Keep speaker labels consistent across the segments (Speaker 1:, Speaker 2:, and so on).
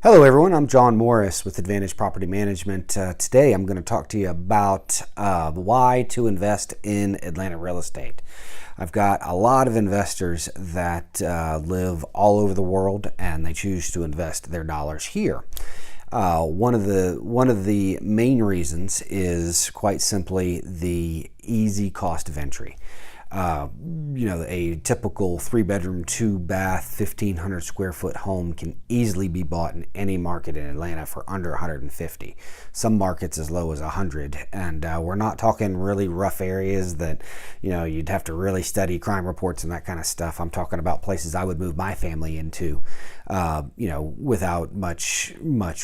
Speaker 1: Hello everyone, I'm John Morris with Advantage Property Management. Today I'm going to talk to you about why to invest in Atlanta real estate. I've got a lot of investors that live all over the world and they choose to invest their dollars here. One of the main reasons is quite simply the easy cost of entry. A typical 3-bedroom, 2-bath, 1,500 square foot home can easily be bought in any market in Atlanta for under $150. Some markets as low as $100, and we're not talking really rough areas that you'd have to really study crime reports and that kind of stuff. I'm talking about places I would move my family into, without much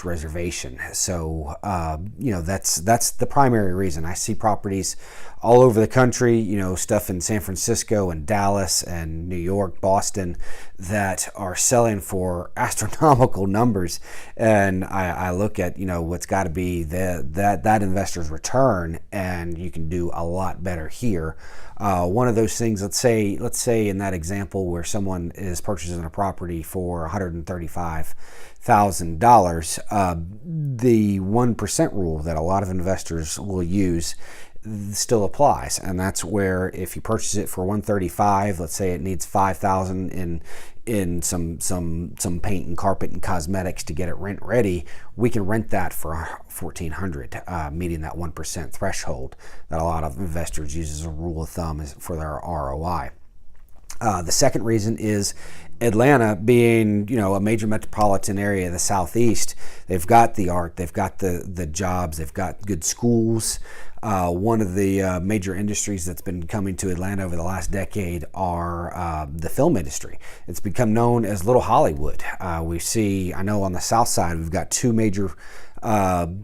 Speaker 1: reservation. So that's the primary reason. I see properties all over the country, stuff in San Francisco and Dallas and New York, Boston, that are selling for astronomical numbers. And I look at, what's got to be that investor's return, and you can do a lot better here. One of those things, let's say in that example where someone is purchasing a property for $135,000, the 1% rule that a lot of investors will use still applies, and that's where if you purchase it for $135,000, let's say it needs $5,000 in some paint and carpet and cosmetics to get it rent ready, we can rent that for $1,400, meeting that 1% threshold that a lot of investors use as a rule of thumb for their ROI. The second reason is Atlanta being, a major metropolitan area of the Southeast. They've got the art, they've got the jobs, they've got good schools. One of the major industries that's been coming to Atlanta over the last decade are the film industry. It's become known as Little Hollywood. I know on the South Side, we've got two major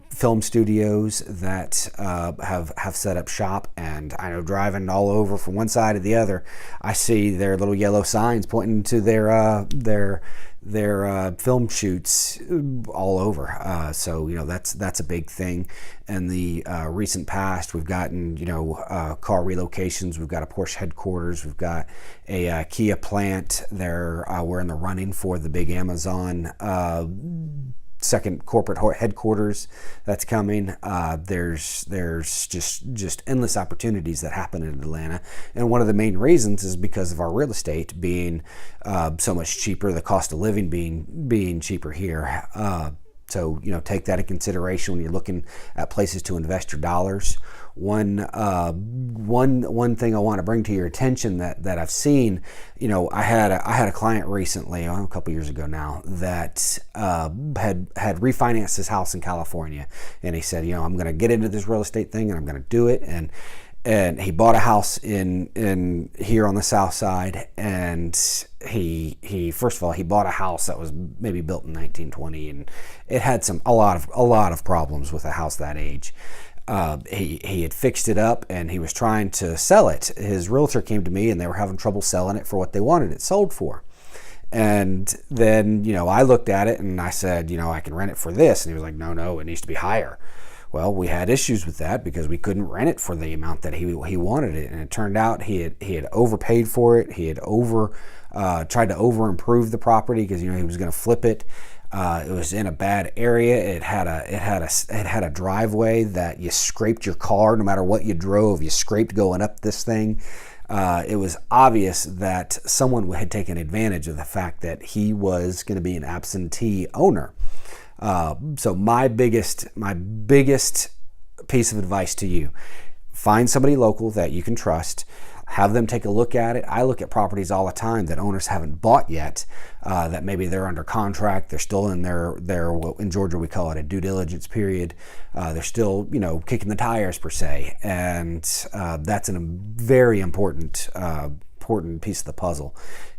Speaker 1: film studios that have set up shop, and I know driving all over from one side to the other, I see their little yellow signs pointing to their film shoots all over. So that's a big thing. In the recent past, we've gotten car relocations. We've got a Porsche headquarters. We've got a Kia plant. We're in the running for the big Amazon second corporate headquarters that's coming. There's just endless opportunities that happen in Atlanta, and one of the main reasons is because of our real estate being so much cheaper, the cost of living being cheaper here. So take that in consideration when you're looking at places to invest your dollars. One thing I want to bring to your attention that I've seen, I had a client recently, a couple years ago now, that had refinanced his house in California, and he said, I'm going to get into this real estate thing and I'm going to do it, and he bought a house in here on the South Side, and he first of all, he bought a house that was maybe built in 1920, and it had a lot of problems with a house that age. He had fixed it up and he was trying to sell it. His realtor came to me and they were having trouble selling it for what they wanted it sold for. And then, I looked at it and I said, I can rent it for this. And he was like, no, it needs to be higher. Well, we had issues with that because we couldn't rent it for the amount that he wanted it. And it turned out he had overpaid for it. He had tried to over-improve the property because, he was going to flip it. It was in a bad area. It had a driveway that you scraped your car no matter what you drove. You scraped going up this thing. It was obvious that someone had taken advantage of the fact that he was going to be an absentee owner. So my biggest piece of advice to you: find somebody local that you can trust. Have them take a look at it. I look at properties all the time that owners haven't bought yet, that maybe they're under contract. They're still in their in Georgia we call it a due diligence period. They're still kicking the tires per se, and that's a very important piece of the puzzle.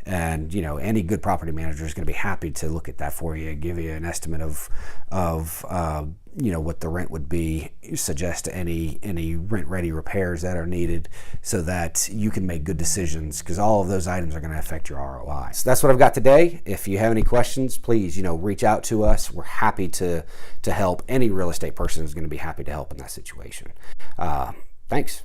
Speaker 1: And any good property manager is going to be happy to look at that for you, give you an estimate of what the rent would be, suggest any rent ready repairs that are needed, so that you can make good decisions, because all of those items are going to affect your ROI. So that's what I've got today. If you have any questions, please reach out to us. We're happy to help. Any real estate person is going to be happy to help in that situation. Thanks.